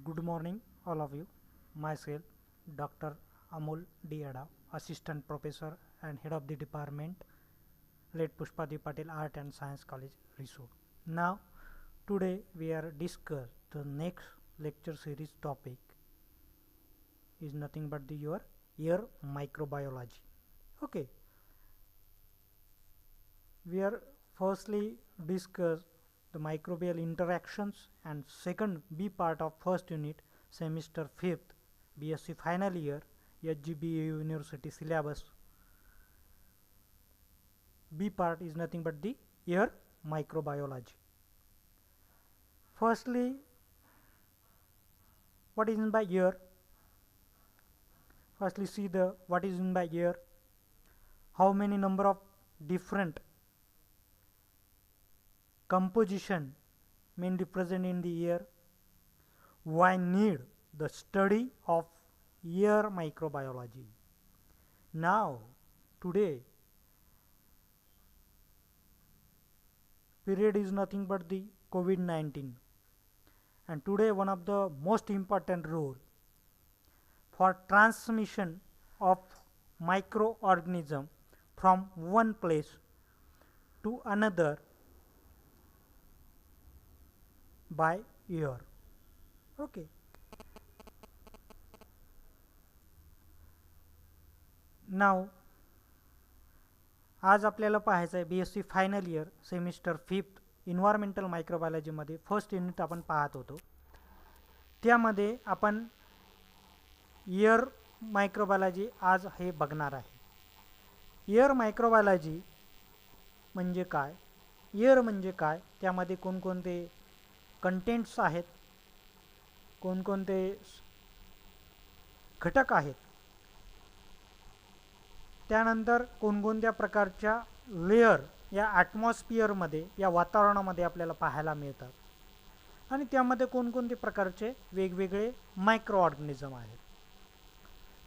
Good morning, all of you. Myself, Dr. Amol Diada, Assistant Professor and Head of the Department, late Pushpati Patel Art and Science College, Risod. Now, today we are discuss the next lecture series topic is nothing but your air microbiology. Okay. We are firstly discuss the microbial interactions, and second B part of first unit semester 5th BSc final year HGBA University syllabus. B part is nothing but the air microbiology. Firstly, what is meant by air? Firstly, see the what is meant by air. How many number of different composition mainly present in the air. Why need the study of air microbiology? Now, today, period is nothing but the COVID-19, and today one of the most important role for transmission of microorganism from one place to another by air. Okay. नाव आज आपल्याला पाहायचं आहे BSc final year semester 5th environmental मायक्रोबायोलॉजीमध्ये first unit आपण पाहत होतो. त्यामध्ये आपण एअर मायक्रोबायोलॉजी आज हे बघणार आहे. एअर मायक्रोबायोलॉजी म्हणजे काय, एअर म्हणजे काय, त्यामध्ये कोणकोणते कंटेंट्स आहेत, कोणकोणते घटक आहेत, त्यानंतर कोणकोणत्या प्रकारच्या लेयर या ॲटमॉस्फिअरमध्ये या वातावरणामध्ये आपल्याला पाहायला मिळतात, आणि त्यामध्ये कोणकोणते प्रकारचे वेगवेगळे मायक्रो ऑर्गॅनिझम आहेत.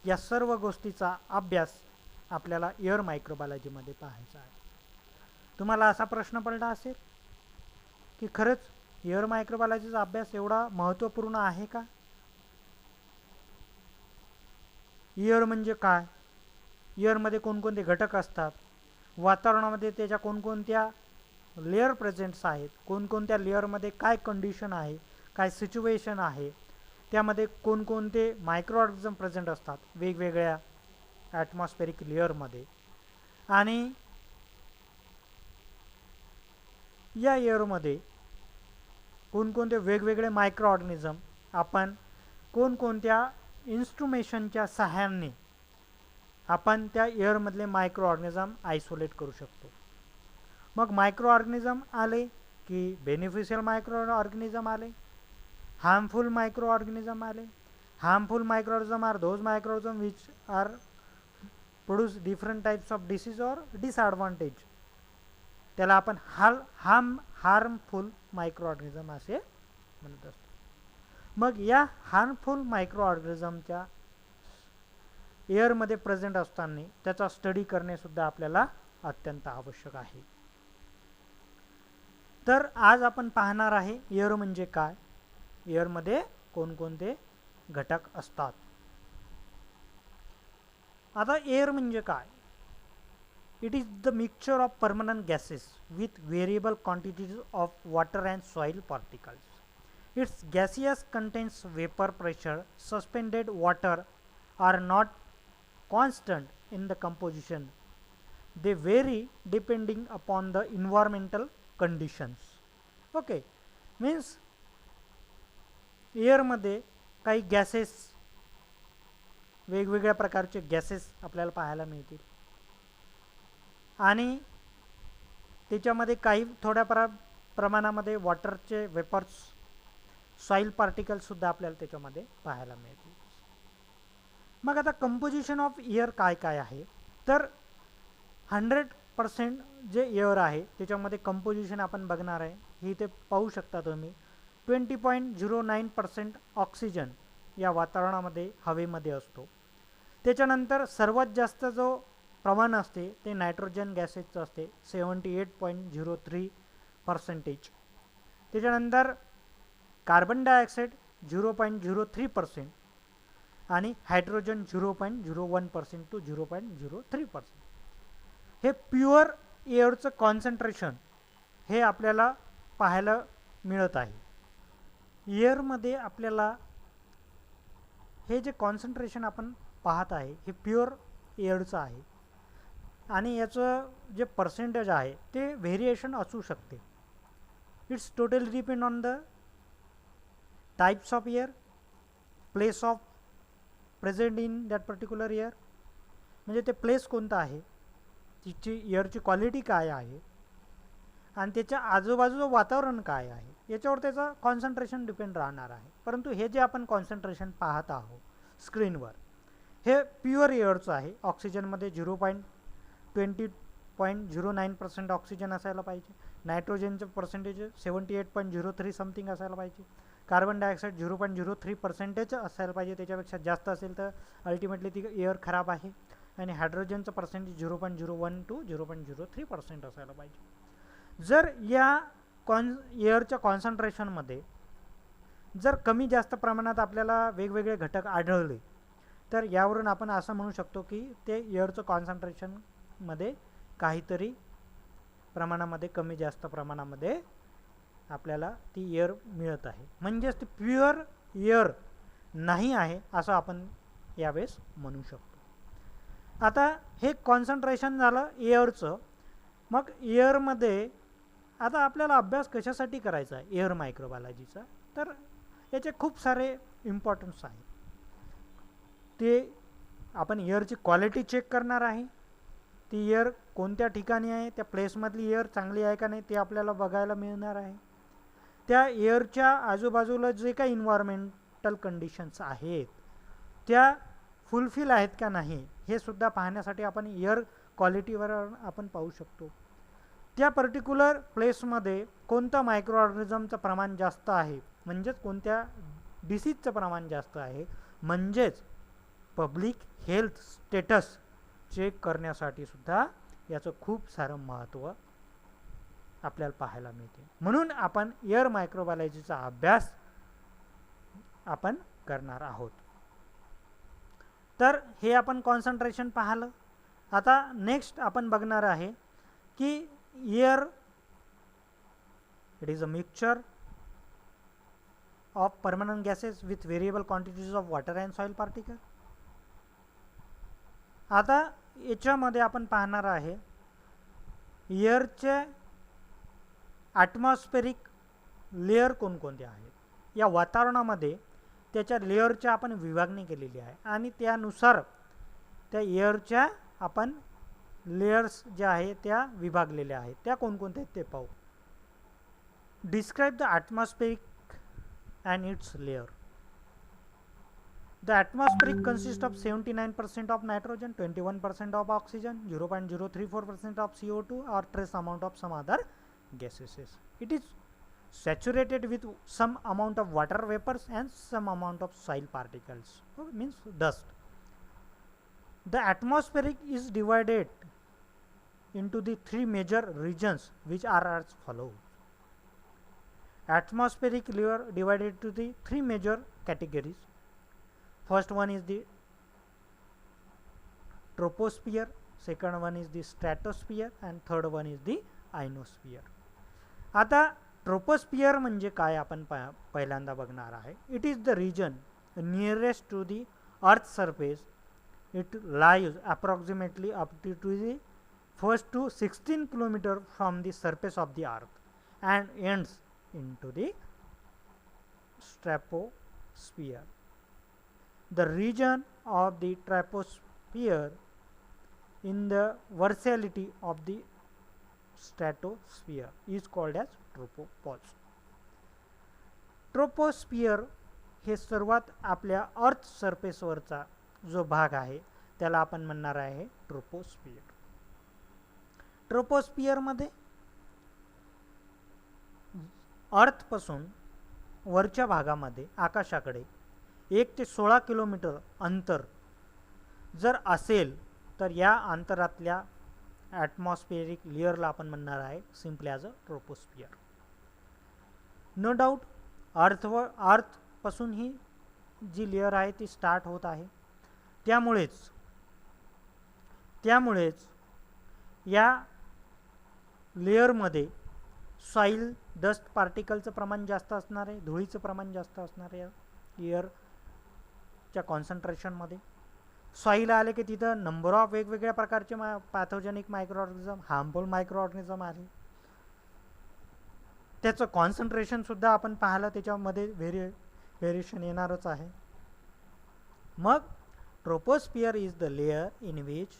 या सर्व गोष्टीचा अभ्यास आपल्याला एअर मायक्रोबायोलॉजीमध्ये पाहायचा आहे. तुम्हाला असा प्रश्न पडला असेल की खरंच एअर मायक्रोबायोलॉजीचा अभ्यास एवढा महत्त्वपूर्ण आहे का? एअर म्हणजे काय, एअरमध्ये कोणकोणते घटक असतात, वातावरणामध्ये त्याच्या कोणकोणत्या लेअर प्रेझेंट्स आहेत, कोणकोणत्या लेअरमध्ये काय कंडिशन आहे, काय सिच्युएशन आहे, त्यामध्ये कोणकोणते मायक्रो ऑर्गॅनिझम प्रेझेंट असतात वेगवेगळ्या ॲटमॉस्फेरिक लेअरमध्ये, आणि या एअरमध्ये कोणकोणते वेगवेगळे मायक्रो ऑर्गॅनिझम आपण कोणकोणत्या इन्स्ट्रुमेशनच्या सहाय्याने आपण त्या एअरमधले मायक्रो ऑर्गॅनिझम आयसोलेट करू शकतो. मग मायक्रो ऑर्गॅनिझम आले की बेनिफिशियल मायक्रो ऑर्गॅनिझम आले, हार्मफुल मायक्रो ऑर्गॅनिझम आले. Harmful micro organism are those micro organism which are produce different types of disease or disadvantage. त्याला आपण हार्मफुल मायक्रो ऑर्गॅनिझम असे म्हणत असतो. मग या हार्मफुल मायक्रो ऑर्गॅनिझमच्या एअरमध्ये प्रेझेंट असताना त्याचा स्टडी करणे सुद्धा आपल्याला अत्यंत आवश्यक आहे. तर आज आपण पाहणार आहे एअर म्हणजे काय, एअरमध्ये कोणकोणते घटक असतात. आता एअर म्हणजे काय? It is the mixture of permanent gases with variable quantities of water and soil particles. Its gaseous contains vapor pressure. Suspended water are not constant in the composition. They vary depending upon the environmental conditions. Okay, means air मध्ये काही gases, वेगवेगळ्या प्रकारचे gases आपल्याला पाहायला मिळतील, आणि त्याच्यामध्ये काही थोड्या प्रमाणामध्ये वॉटरचे वेपर्स, सॉइल पार्टिकल्ससुद्धा आपल्याला त्याच्यामध्ये पाहायला मिळतील. मग आता कंपोजिशन ऑफ एअर काय काय आहे, तर 100% जे एअर आहे त्याच्यामध्ये कंपोजिशन आपण बघणार आहे. ही ते पाहू शकता तुम्ही. 20.09% ऑक्सिजन या वातावरणामध्ये हवेमध्ये असतो. त्याच्यानंतर सर्वात जास्त जो प्रमाण असते ते नायट्रोजन गॅसेसचं असते, 78.03%. त्याच्यानंतर कार्बन डायऑक्साईड 0.03% आणि हायड्रोजन 0.01% टू 0.03%. हे प्युअर एअरचं कॉन्सन्ट्रेशन हे आपल्याला पाहायला मिळत आहे. एअरमध्ये आपल्याला हे जे कॉन्सन्ट्रेशन आपण पाहत आहे हे प्युअर एअरचं आहे आणि याचं जे पर्सेंटेज आहे ते व्हेरिएशन असू शकते. It's totally depend on the types of air, place of present in that particular air, म्हणजे ते प्लेस कोणतं आहे, तिची एअरची क्वालिटी काय आहे आणि त्याच्या आजूबाजूचं वातावरण काय आहे याच्यावर त्याचं कॉन्सन्ट्रेशन डिपेंड राहणार आहे. परंतु हे जे आपण कॉन्सन्ट्रेशन पाहत आहोत स्क्रीनवर हे प्युअर एअरचं आहे. ऑक्सिजनमध्ये 0.09% ऑक्सिजन असायला पाहिजे, नायट्रोजनचं पर्सेंटेज 78.03 समथिंग असायला पाहिजे, कार्बन डायऑक्साईड 0.03% असायला पाहिजे, त्याच्यापेक्षा जास्त असेल तर अल्टिमेटली ती एअर खराब आहे, आणि हायड्रोजनचं पर्सेंटेज 0.01 टू 0.03% असायला पाहिजे. जर या एअरच्या कॉन्सन्ट्रेशनमध्ये जर कमी जास्त प्रमाणात आपल्याला वेगवेगळे घटक आढळले तर यावरून आपण असं म्हणू शकतो की ते एअरचं कॉन्सन्ट्रेशनमध्ये काहीतरी प्रमाणामध्ये कमी जास्त प्रमाणामध्ये आपल्याला ती एअर मिळत आहे, म्हणजेच ती प्युअर एअर नाही आहे असं आपण यावेळेस म्हणू शकतो. आता हे कॉन्सन्ट्रेशन झालं एअरचं. मग एअरमध्ये आता आपल्याला अभ्यास कशासाठी करायचा आहे एअर मायक्रोबायोलॉजीचा, तर याचे खूप सारे इम्पॉर्टन्स आहेत. ते आपण एअरची क्वालिटी चेक करणार आहे, ती एअर कोणत्या ठिकाणी आहे, त्या प्लेसमधली एअर चांगली आहे का नाही ते आपल्याला बघायला मिळणार आहे. त्या एअरच्या आजूबाजूला जे काही इन्व्हायरमेंटल कंडिशन्स आहेत त्या फुलफिल आहेत का नाही हे सुद्धा पाहण्यासाठी आपण एअर क्वालिटीवर आपण पाहू शकतो. त्या पर्टिक्युलर प्लेसमध्ये कोणतं मायक्रो ऑर्गॅनिझमचं प्रमाण जास्त आहे, म्हणजेच कोणत्या डिसीजचं प्रमाण जास्त आहे, म्हणजेच पब्लिक हेल्थ स्टेटस चेक करण्यासाठी सुद्धा याचं खूप सारं महत्त्व आपल्याला पाहायला मिळते. म्हणून आपण एअर मायक्रोबायोलॉजीचा अभ्यास आपण करणार आहोत. तर हे आपण कॉन्सन्ट्रेशन पाहिलं. आता नेक्स्ट आपण बघणार आहे की air it is a mixture of permanent gases with variable quantities of water and soil particle. आता याच्यामध्ये आपण पाहणार आहे एअरचे ॲटमॉस्फेरिक लेअर कोणकोणते आहेत. या वातावरणामध्ये त्याच्या लेअरच्या आपण विभागणी केलेली आहे आणि त्यानुसार त्या एअरच्या आपण लेयर्स ज्या आहेत त्या विभागलेल्या आहेत. त्या कोणकोणत्या आहेत ते पाहू. Describe the atmospheric and it's layer. The atmospheric consists of 79% of nitrogen, 21% of oxygen, 0.034% of CO2 or trace amount of some other gases. It is saturated with some amount of water vapors and some amount of soil particles, means dust. The atmospheric is divided into the three major regions which are as follows. Atmospheric layer divided into the three major categories. First one is the troposphere, second one is the stratosphere and third one is the ionosphere. आता troposphere म्हणजे काय आपण पहिल्यांदा बघणार आहे. It is the region nearest to the earth surface. It lies approximately up to the 1 to 16 kilometre from the surface of the earth and ends into the stratosphere. The region of the troposphere in the versatility of the stratosphere is called as tropopause. Troposphere हे सर्वात आपल्या अर्थ सरफेसवरचा जो भाग आहे त्याला आपण म्हणणार आहे ट्रोपोस्फियर. ट्रोपोस्फियरमध्ये अर्थपासून वरच्या भागामध्ये आकाशाकडे 1 ते 16 किलोमीटर अंतर जर असेल तर या अंतरातल्या ॲटमॉस्फेरिक लेअरला आपण म्हणणार आहे simply as a troposphere. No doubt earth पासून ही जी लेयर आहे ती स्टार्ट होत आहे. त्यामुळेच या लेयरमध्ये सॉईल डस्ट पार्टिकलचं प्रमाण जास्त असणार आहे, धुळीचं प्रमाण जास्त असणार आहे. एअरच्या कॉन्सन्ट्रेशनमध्ये सॉईल आले की तिथं नंबर ऑफ वेगवेगळ्या प्रकारचे pathogenic micro organism, harmful micro organism आले. त्याचं कॉन्सन्ट्रेशनसुद्धा आपण पाहायला त्याच्यामध्ये व्हेरिएशन येणारच आहे. मग troposphere is the layer in which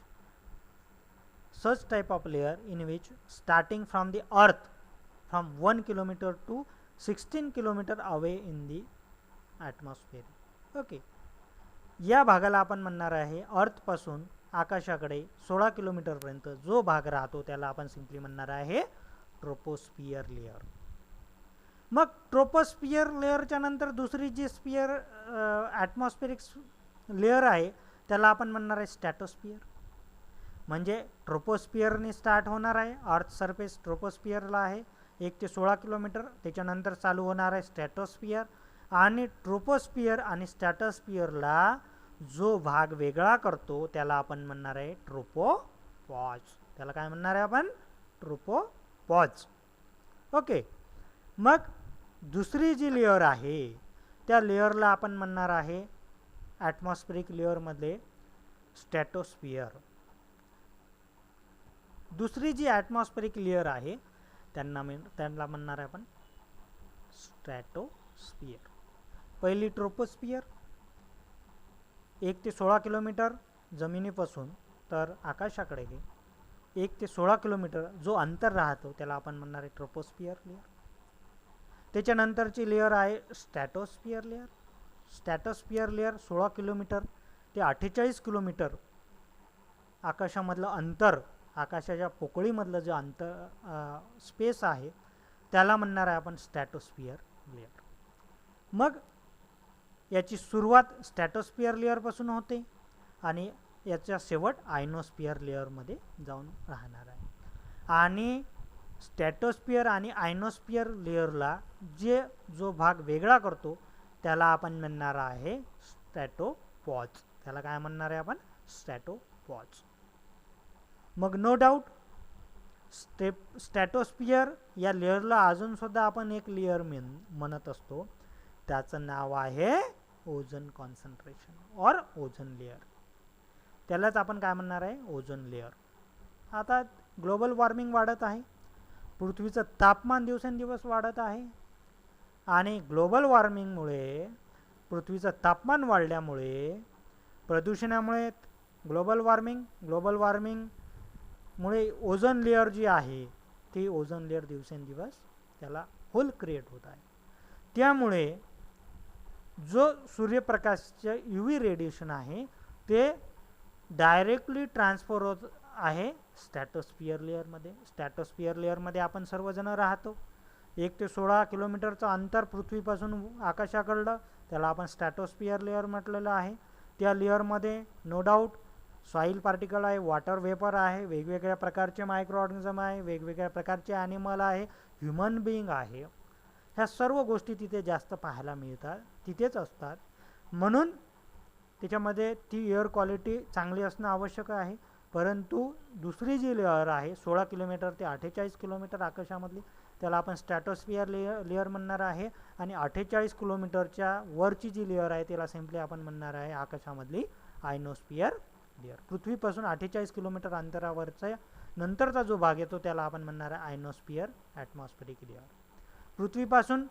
such type of layer in which starting from the earth from 1 kilometer to 16 kilometer away in the atmosphere. Okay, या भागाला आपण म्हणणार आहे अर्थ पासून आकाशाकडे 16 किलोमीटर पर्यंत जो भाग राहतो त्याला आपण सिंपली म्हणणार आहे ट्रोपोस्फियर लेयर. मग ट्रोपोस्फियर लेयरच्या नंतर दुसरी जी स्फियर ॲटमॉस्फेरिक लेयर आहे त्याला आपण म्हणणार आहे स्टॅटोस्फियर. म्हणजे ट्रोपोस्फियरने स्टार्ट होणार आहे. अर्थ सरफेस ट्रोपोस्फियरला आहे 1 ते 16 किलोमीटर. त्याच्यानंतर चालू होणार आहे स्टॅटोस्फियर. आणि ट्रोपोस्फियर आणि स्टॅटोस्फियरला जो भाग वेगळा करतो त्याला आपण म्हणणार आहे ट्रोपोपॉज. त्याला काय म्हणणार आहे आपण? ट्रोपोपॉज. ओके, मग दुसरी जी लेयर आहे त्या लेयरला आपण म्हणणार आहे ॲटमॉस्फेरिक लेयरमध्ये स्टॅटोस्फियर. दुसरी जी ॲटमॉस्फेरिक लेयर आहे त्यांना म्हणणार आहे आपण स्ट्रॅटोस्फियर. पहिली ट्रोपोस्फियर 1 ते 16 किलोमीटर जमिनीपासून तर आकाशाकडे 1 ते 16 किलोमीटर जो अंतर राहतो त्याला आपण म्हणणार आहे ट्रोपोस्फियर लेयर. त्याच्यानंतरची लेयर आहे स्टॅटोस्फियर लेयर. स्टॅटोस्फियर लेयर 16 किलोमीटर ते 48 किलोमीटर आकाशामधलं अंतर, आकाशाच्या पोकळीमधलं जे अंतर स्पेस आहे त्याला म्हणणार आहे आपण स्टॅटोस्फियर लेयर. मग याची सुरुवात स्टॅटोस्फियर लेयरपासून होते आणि याचा शेवट आयनोस्फियर लेयरमध्ये जाऊन राहणार आहे. आणि स्टॅटोस्फियर आणि आयनोस्फियर लेयरला जो भाग वेगळा करतो त्याला आपण म्हणणार आहे स्ट्रॅटोपॉज. त्याला काय म्हणणार आहे आपण? स्ट्रॅटोपॉज. मग नो डाऊट स्टॅटोस्फियर या लेयरला अजूनसुद्धा आपण एक लेयर म्हणत असतो. त्याचं नाव आहे ओझोन कॉन्सन्ट्रेशन और ओझोन लेयर. त्यालाच आपण काय म्हणणार आहे? Ozone layer. आता ग्लोबल वॉर्मिंग वाढत आहे, पृथ्वीचं तापमान दिवसेंदिवस वाढत आहे आणि ग्लोबल वॉर्मिंगमुळे पृथ्वीचं तापमान वाढल्यामुळे प्रदूषणामुळे ग्लोबल वॉर्मिंगमुळे ओझोन लेयर जी आहे ती ओझोन लेयर दिवसेंदिवस त्याला होल क्रिएट होत आहे. त्यामुळे जो सूर्यप्रकाशाचे UV रेडिएशन आहे ते डायरेक्टली ट्रान्सफर होत आहे स्टॅटोस्फियर लेयरमध्ये. स्टॅटोस्फियर लेयरमध्ये आपण सर्वजण राहतो. 1 ते 16 किलोमीटरचं अंतर पृथ्वीपासून आकाशाकडलं त्याला आपण स्टॅटोस्फियर लेयर म्हटलेलं आहे. त्या लेयरमध्ये नो डाऊट सॉईल पार्टिकल आहे, वॉटर वेपर आहे, वेगवेगळ्या प्रकारचे मायक्रो ऑर्गॅनिझम आहे, वेगवेगळ्या प्रकारचे ॲनिमल आहे, ह्युमन बिईंग आहे. ह्या सर्व गोष्टी तिथे जास्त पाहायला मिळतात, तिथेच असतात. म्हणून त्याच्यामध्ये ती एअर क्वालिटी चांगली असणं आवश्यक आहे. परंतु दुसरी जी लेअर आहे 16 किलोमीटर ते 48 किलोमीटर आकाशामधली त्याला आपण स्टॅटोस्फियर लेअर म्हणणार आहे. आणि 48 किलोमीटरच्या वरची जी लेअर आहे त्याला सिम्पली आपण म्हणणार आहे आकाशामधली आयनोस्फियर लेअर. पृथ्वीपासून 48 किलोमीटर अंतरावरचा नंतरचा जो भाग येतो त्याला आपण म्हणणार आहे आयनोस्फियर ॲटमॉस्फेरिक लेअर. पृथ्वीपासून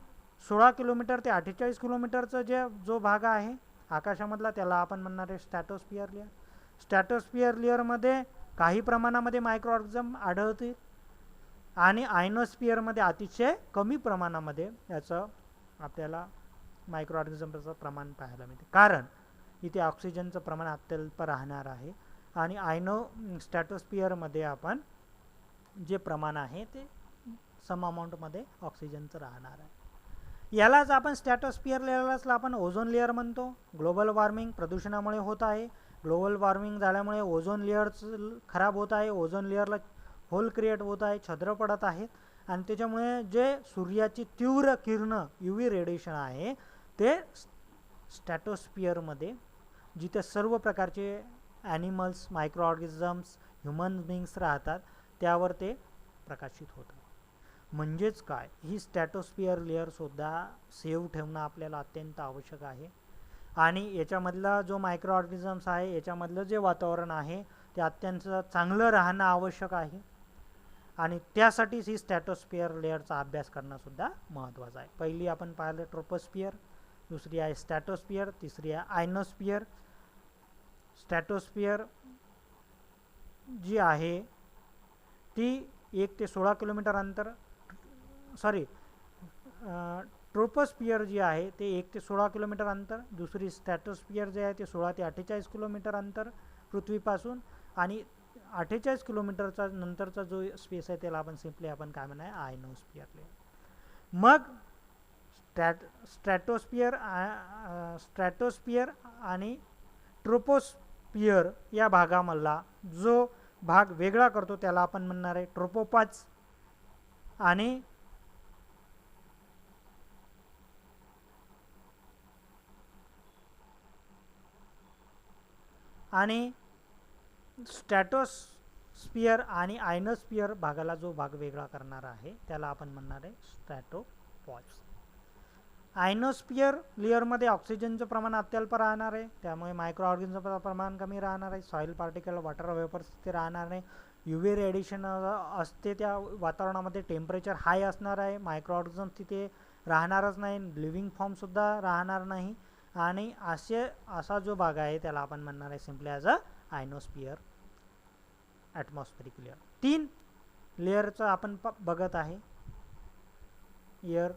16 किलोमीटर ते 48 किलोमीटरचा जो भाग आहे आकाशामधला त्याला आपण म्हणणार आहे स्टॅटोस्फियर लेअर. स्टॅटोस्फियर लेअरमध्ये काही प्रमाणामध्ये मायक्रो ऑर्गॅनिझम आढळतील आणि आयनोस्फियरमध्ये अतिशय कमी प्रमाणामध्ये याचं आपल्याला मायक्रो ऑर्गॅनिझमचं प्रमाण पाहायला मिळते. कारण इथे ऑक्सिजनचं प्रमाण अत्यल्प राहणार आहे आणि स्टॅटोस्फियरमध्ये आपण जे प्रमाण आहे ते सम अमाऊंटमध्ये ऑक्सिजनचं राहणार आहे. यालाच आपण स्टॅटोस्फियर लेअरलाच आपण ओझोन लेअर म्हणतो. ग्लोबल वॉर्मिंग प्रदूषणामुळे होत आहे. ग्लोबल वॉर्मिंग झाल्यामुळे ओझोन लेअर खराब होत आहे, ओझोन लेअरला होल क्रिएट होत आहे, छद्र पडत आहेत आणि त्याच्यामुळे जे सूर्याची तीव्र किरणं UV रेडिएशन आहे ते स्टॅटोस्फिअरमध्ये जिथे सर्व प्रकारचे ॲनिमल्स, मायक्रो ऑर्गॅनिझम्स, ह्युमन बिंग्स राहतात त्यावर ते प्रकाशित होतं. म्हणजेच काय, ही स्टॅटोस्फिअर लेअरसुद्धा सेव्ह ठेवणं आपल्याला अत्यंत आवश्यक आहे. आणि याच्यामधला जो मायक्रो ऑर्गॅनिझम्स आहे, याच्यामधलं जे वातावरण आहे ते अत्यंत चांगलं राहणं आवश्यक आहे. आणि त्यासाठीच ही स्टॅटोस्फिअर लेअरचा अभ्यास करणंसुद्धा महत्त्वाचं आहे. पहिली आपण पाहिलं ट्रोपोस्फिअर, दुसरी आहे स्टॅटोस्फिअर, तिसरी आहे आयनोस्फिअर. स्टॅटोस्फिअर जी आहे ती 1 ते 16 किलोमीटर अंतर, ट्रोपोस्फिअर जी आहे ते 1 ते 16 किलोमीटर अंतर, दुसरी स्टॅटोस्फिअर जे आहे ते 16 ते 48 किलोमीटर अंतर पृथ्वीपासून, आणि 48 किलोमीटरचा नंतरचा जो स्पेस आहे त्याला आपण सिम्पली आपण काय म्हणा आयनोस्फिअर. मग स्ट्रॅटोस्फिअर आणि ट्रोपोस्फिअर या भागामधला जो भाग वेगळा करतो त्याला आपण म्हणणार आहे ट्रोपोपॉज. आणि स्ट्रॅटोस्फिअर आणि आयनोस्फिअर भागाला जो भाग वेगळा करणार आहे त्याला आपण म्हणणार आहे स्ट्रॅटोपॉज. आयनोस्फिअर लेअरमध्ये ऑक्सिजनचं प्रमाण अत्यल्प राहणार आहे, त्यामुळे मायक्रो ऑर्गॅनिझमचं प्रमाण कमी राहणार आहे. सॉईल पार्टिकल, वॉटर वेपर्स तिथे राहणार नाही. UV रेडिएशन असते त्या वातावरणामध्ये, टेम्परेचर हाय असणार आहे, मायक्रो ऑर्गॅनिझम्स तिथे राहणारच नाही, लिव्हिंग फॉर्मसुद्धा राहणार नाही. आणि असा जो भाग आहे त्याला आपण म्हणणार आहे simply as a ionosphere atmospheric layer. 3 लेअरचं आपण बघत आहे. एअर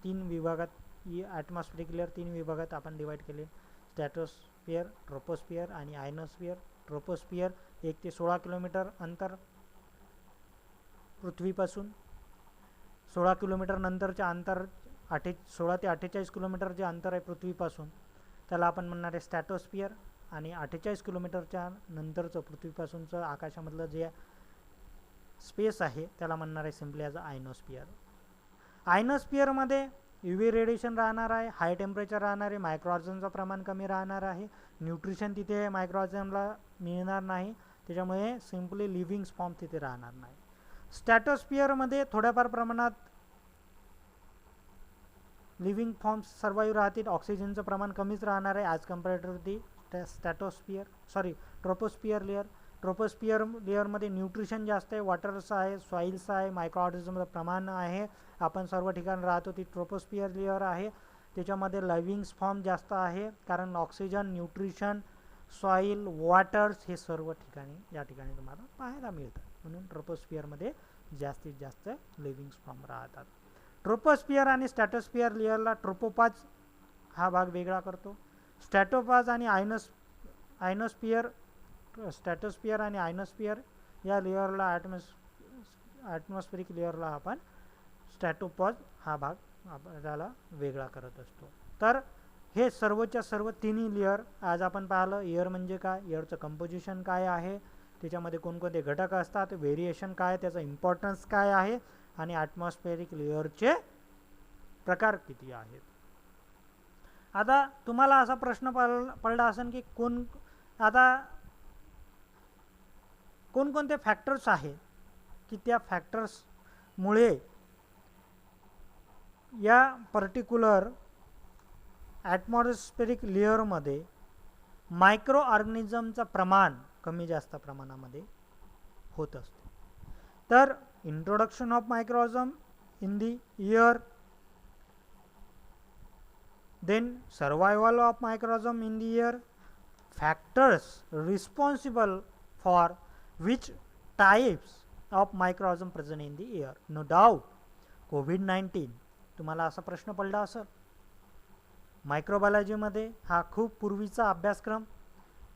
3 विभागात, ॲटमॉस्फेरिक लेअर 3 विभागात आपण डिवाइड केले. स्टॅटोस्फिअर, ट्रोपोस्फिअर आणि आयनोस्फिअर. ट्रोपोस्फिअर 1 ते 16 किलोमीटर अंतर पृथ्वीपासून, 16 किलोमीटर नंतरचे अंतर 16 ते 48 किलोमीटर जे अंतर आहे पृथ्वीपासून त्याला आपण म्हणणार आहे स्टॅटोस्फिअर. आणि 48 किलोमीटरच्या नंतरचं पृथ्वीपासूनचं आकाशामधलं जे स्पेस आहे त्याला म्हणणार आहे सिम्पली ॲज अ आयनोस्फिअर. आयनोस्फिअरमध्ये UV रेडिएशन राहणार आहे, हाय टेम्परेचर राहणार आहे, मायक्रो ऑर्गॅनिझमचं प्रमाण कमी राहणार आहे, न्यूट्रिशन तिथे मायक्रो ऑर्गॅनिझमला मिळणार नाही, त्याच्यामुळे सिम्पली लिव्हिंग फॉर्म तिथे राहणार नाही. स्टॅटोस्फिअरमध्ये थोड्याफार प्रमाणात लिव्हिंग फॉर्म्स सर्वाईव्ह राहतील, ऑक्सिजनचं प्रमाण कमीच राहणार आहे as compared to the troposphere layer. Troposphere लेअरमध्ये न्यूट्रिशन जास्त आहे, वॉटर्स आहे, सॉइल्स आहे, मायक्रो ऑर्गॅनिझमचं प्रमाण आहे. आपण सर्व ठिकाणी राहतो ती ट्रोपोस्फिअर लेअर आहे. त्याच्यामध्ये लिव्हिंग फॉर्म जास्त आहे, कारण ऑक्सिजन, न्यूट्रिशन, सॉइल, वॉटर्स हे सर्व ठिकाणी या ठिकाणी तुम्हाला पाहायला मिळतं. म्हणून ट्रोपोस्फिअरमध्ये जास्तीत जास्त लिव्हिंग फॉर्म राहतात. ट्रोपोस्फिअर आणि स्टॅटोस्फिअर लेअरला ट्रोपोपॉज हा भाग वेगळा करतो. स्टॅटोपॉज आणि स्टॅटोस्फिअर आणि आयनोस्फिअर या लेअरला ॲटमॉस्फेरिक लेअरला आपण स्टॅटोपॉज हा भाग आपल्याला वेगळा करत असतो. तर हे सर्वच्या सर्व तिन्ही लेअर आज आपण पाहिलं. एअर म्हणजे काय, एअरचं कंपोजिशन काय आहे, त्याच्यामध्ये कोणकोणते घटक असतात, व्हेरिएशन काय, त्याचा इम्पॉर्टन्स काय आहे, आणि ॲटमॉस्फेरिक लेअरचे प्रकार किती आहेत. आता तुम्हाला असा प्रश्न पडला असेल की कोणकोणते फॅक्टर्स आहेत की त्या फॅक्टर्समुळे या पर्टिक्युलर ॲटमॉस्फेरिक लेअरमध्ये मायक्रो ऑर्गॅनिझमचं प्रमाण कमी जास्त प्रमाणामध्ये होत असते. तर introduction of microorganism in the air, then survival of microorganism in the air, factors responsible for which types of microorganism present in the air. No doubt COVID-19 तुम्हाला असा प्रश्न पडला असेल. मायक्रोबायोलॉजीमध्ये हा खूप पूर्वीचा अभ्यासक्रम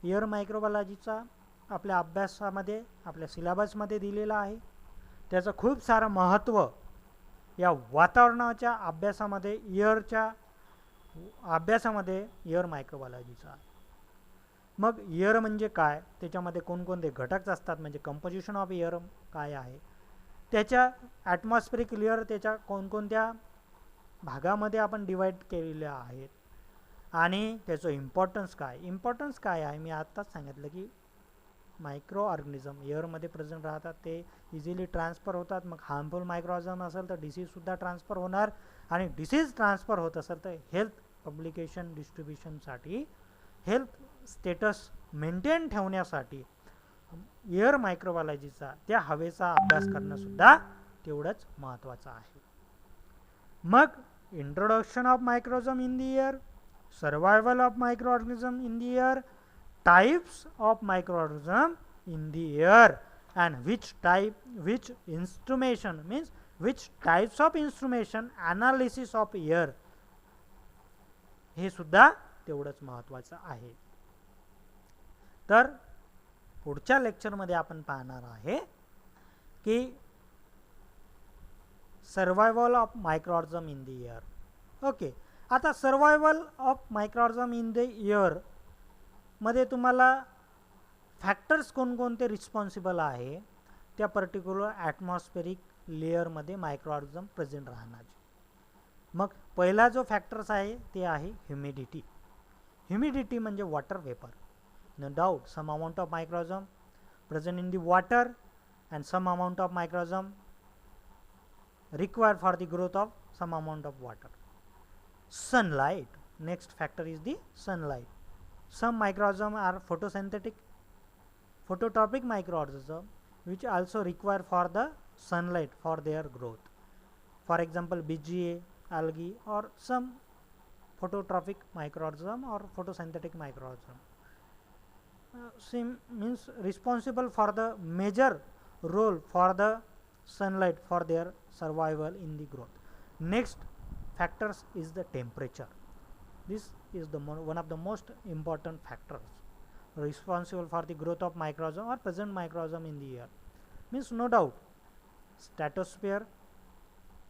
एअर मायक्रोबायोलॉजीचा आपल्या अभ्यासामध्ये, आपल्या सिलेबसमध्ये दिलेला आहे. त्याचं खूप सारं महत्त्व या वातावरणाच्या अभ्यासामध्ये, एअरच्या अभ्यासामध्ये एअर मायक्रोबायोलॉजीचा आहे. मग एअर म्हणजे काय, त्याच्यामध्ये कोणकोणते घटक असतात, म्हणजे कंपोजिशन ऑफ एअर काय आहे, त्याच्या ॲटमॉस्फेरिक लेअर त्याच्या कोणकोणत्या भागामध्ये आपण डिवाइड केलेल्या आहेत, आणि त्याचं इम्पॉर्टन्स काय आहे मी आत्ताच सांगितलं की मायक्रो ऑर्गॅनिझम एअरमध्ये प्रेझेंट राहतात, ते इझिली ट्रान्सफर होतात. मग हार्मफुल मायक्रो ऑर्गॅनिझम असेल तर डिसीजसुद्धा ट्रान्सफर होणार, आणि डिसीज ट्रान्सफर होत असेल तर हेल्थ पब्लिकेशन डिस्ट्रीब्युशनसाठी, हेल्थ स्टेटस मेंटेन ठेवण्यासाठी एअर मायक्रोबायोलॉजीचा, त्या हवेचा अभ्यास करणंसुद्धा तेवढंच महत्त्वाचं आहे. मग introduction of microorganism in the air, survival of microorganism in the air, types of microorganism in the air, and which instrumentation means which types of instrumentation analysis of air, हे सुद्धा तेवढंच महत्त्वाचं आहे. तर पुढच्या लेक्चरमध्ये आपण पाहणार आहे की survival of microorganism in the air. Okay, आता survival of microorganism in the air मध्ये तुम्हाला फॅक्टर्स कोणकोणते रिस्पॉन्सिबल आहे त्या पर्टिक्युलर ॲटमॉस्फेरिक लेअरमध्ये मायक्रोऑर्गॅनिझम प्रेझेंट राहणार. मग पहिला जो फॅक्टर्स आहे ते आहे ह्युमिडिटी. ह्युमिडिटी म्हणजे water vapour. No doubt some amount of microorganism present in the water and some amount of microorganism required for the growth of some amount of water. Sunlight, next factor is the sunlight. Some microorganisms are photosynthetic, phototropic microorganisms which also require for the sunlight for their growth. For example, BGA, algae, or some phototropic microorganism or photosynthetic microorganism. Means responsible for the major role for the sunlight for their survival in the growth. Next factors is the temperature. This is the one of the most important factors responsible for the growth of microorganism or present microorganism in the air. Means no doubt stratosphere,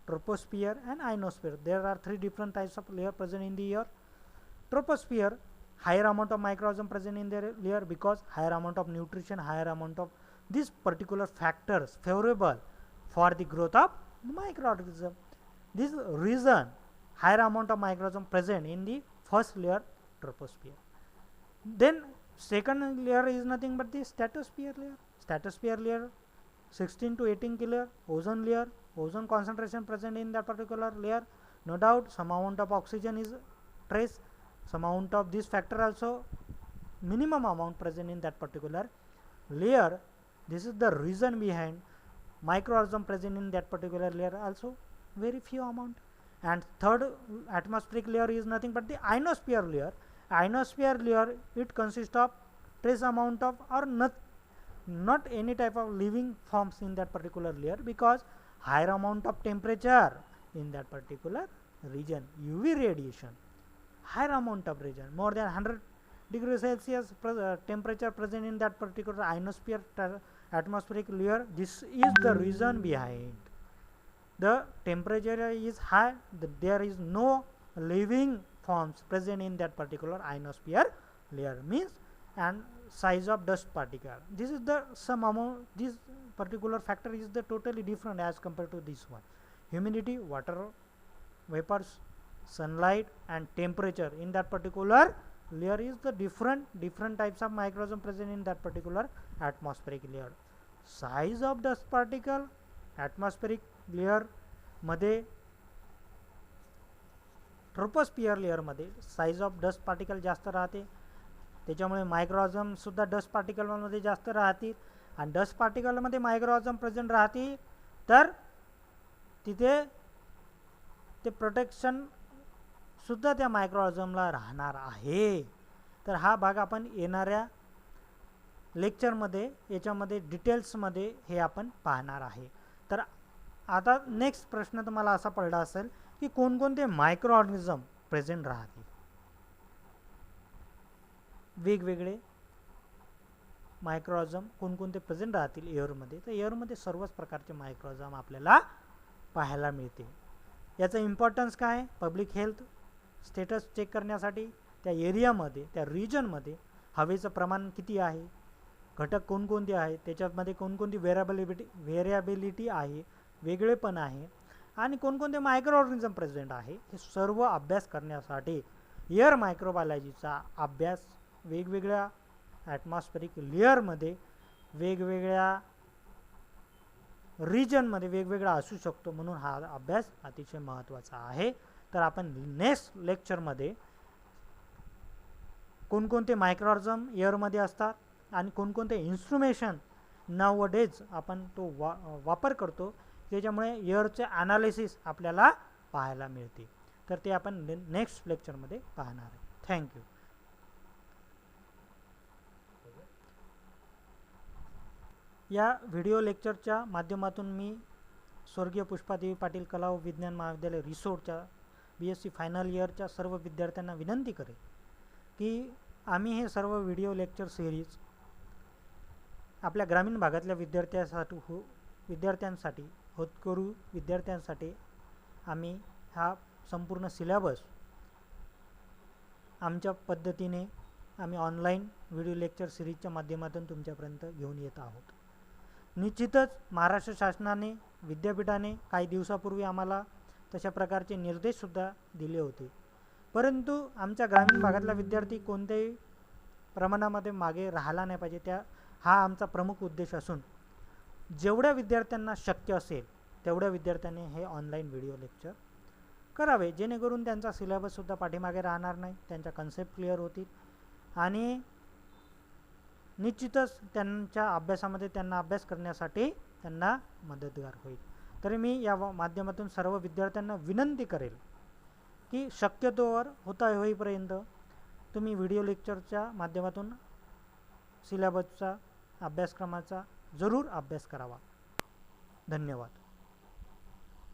troposphere and ionosphere. There are three different types of layer present in the air. Troposphere, higher amount of microorganism present in their layer because higher amount of nutrition, higher amount of these particular factors favorable for the growth of microorganism. This reason higher amount of microorganism present in the first layer, troposphere. Then second layer is nothing but the stratosphere layer. Stratosphere layer 16 to 18 kilo. Ozone layer, ozone concentration present in that particular layer. No doubt some amount of oxygen is trace, some amount of this factor also minimum amount present in that particular layer. This is the reason behind microorganism present in that particular layer also very few amount. And third atmospheric layer is nothing but the ionosphere layer. Ionosphere layer, it consists of trace amount of or not any type of living forms in that particular layer because higher amount of temperature in that particular region, UV radiation, higher amount of region, more than 100 degrees Celsius temperature present in that particular ionosphere atmospheric layer. This is the reason behind the temperature is high, there is no living forms present in that particular ionosphere layer. Means and size of dust particle, this is the some amount, this particular factor is the totally different as compared to this one. Humidity, water vapors, sunlight and temperature in that particular layer is the different types of microorganism present in that particular atmospheric layer. Size of dust particle atmospheric layer मध्ये, troposphere layer मध्ये size of dust particle जास्त राहते, त्याच्यामुळे मायक्रोऑर्गॅनिझम सुद्धा dust particle मध्ये जास्त राहतील आणि डस्ट पार्टिकल मध्ये मायक्रोऑर्गॅनिझम प्रेझेंट राहतील तर तिथे ते प्रोटेक्शन सुद्धा त्या मायक्रोऑर्गॅनिझमला राहणार आहे. तर हा भाग आपण येणाऱ्या लेक्चरमध्ये याच्यामध्ये डिटेल्समध्ये हे आपण पाहणार आहे. तर आता नेक्स्ट प्रश्न तुम्हाला असा पडला असेल की कोणकोणते मायक्रोऑर्गॅनिझम प्रेझेंट राहतील. वेगवेगळे मायक्रोऑर्गॅनिझम कोणकोणते प्रेझेंट राहतील एअरमध्ये. तर एअरमध्ये सर्वच प्रकारचे मायक्रोऑर्गॅनिझम आपल्याला पाहायला मिळते. याचा इम्पॉर्टन्स काय? पब्लिक हेल्थ स्टेटस चेक करण्यासाठी त्या एरियामध्ये त्या रिजनमध्ये हवेचं प्रमाण किती आहे, घटक कोणकोणते आहेत, त्याच्यामध्ये कोणकोणती व्हेरिएबिलिटी आहे, वेगळेपण आहे आणि कोणकोणते मायक्रोऑर्गॅनिझम प्रेझेंट आहे, हे सर्व अभ्यास करण्यासाठी एअर मायक्रोबायोलॉजीचा अभ्यास वेगवेगळ्या ॲटमॉस्फेरिक लेअरमध्ये वेगवेगळ्या रिजनमध्ये वेगवेगळा असू शकतो, म्हणून हा अभ्यास अतिशय महत्त्वाचा आहे. तर आपण नेक्स्ट लेक्चरमध्ये कोणकोणते मायक्रोऑर्गनिझम एअरमध्ये असतात आणि कोणकोणते इन्स्ट्रुमेशन नावडेज आपण तो वापर करतो, त्याच्यामुळे एअरचे ॲनालिसिस आपल्याला पाहायला मिळते. तर ते आपण नेक्स्ट लेक्चरमध्ये पाहणार आहे. थँक्यू. या व्हिडिओ लेक्चरच्या माध्यमातून मी स्वर्गीय पुष्पादेवी पाटील कला व विज्ञान महाविद्यालय रिसोडच्या BSc फायनल इयरच्या सर्व विद्यार्थ्यांना विनंती करेन की आम्ही हे सर्व व्हिडिओ लेक्चर सिरीज आपल्या ग्रामीण भागातल्या विद्यार्थ्यांसाठी होतकरू विद्यार्थ्यांसाठी आम्ही हा संपूर्ण सिलेबस आमच्या पद्धतीने आम्ही ऑनलाईन व्हिडिओ लेक्चर सिरीजच्या माध्यमातून तुमच्यापर्यंत घेऊन येत आहोत. निश्चितच महाराष्ट्र शासनाने विद्यापीठाने काही दिवसापूर्वी आम्हाला तशा प्रकारचे निर्देशसुद्धा दिले होते, परंतु आमच्या ग्रामीण भागातला विद्यार्थी कोणत्याही प्रमाणामध्ये मागे राहिला नाही पाहिजे. हा आमचा प्रमुख उद्देश असून जेवढ्या विद्यार्थ्यांना शक्य असेल तेवढ्या विद्यार्थ्यांनी हे ऑनलाईन व्हिडिओ लेक्चर करावे, जेणेकरून त्यांचा सिलेबससुद्धा पाठीमागे राहणार नाही, त्यांच्या कन्सेप्ट क्लिअर होतील आणि निश्चितच त्यांच्या अभ्यासामध्ये त्यांना अभ्यास करण्यासाठी त्यांना मदतगार होईल. तरी मी या माध्यमातून सर्व विद्यार्थ्यांना विनंती करेल की शक्यतोवर होईपर्यंत तुम्ही व्हिडिओ लेक्चरच्या माध्यमातून सिलेबसचा अभ्यासक्रमाचा जरूर अभ्यास करावा. धन्यवाद.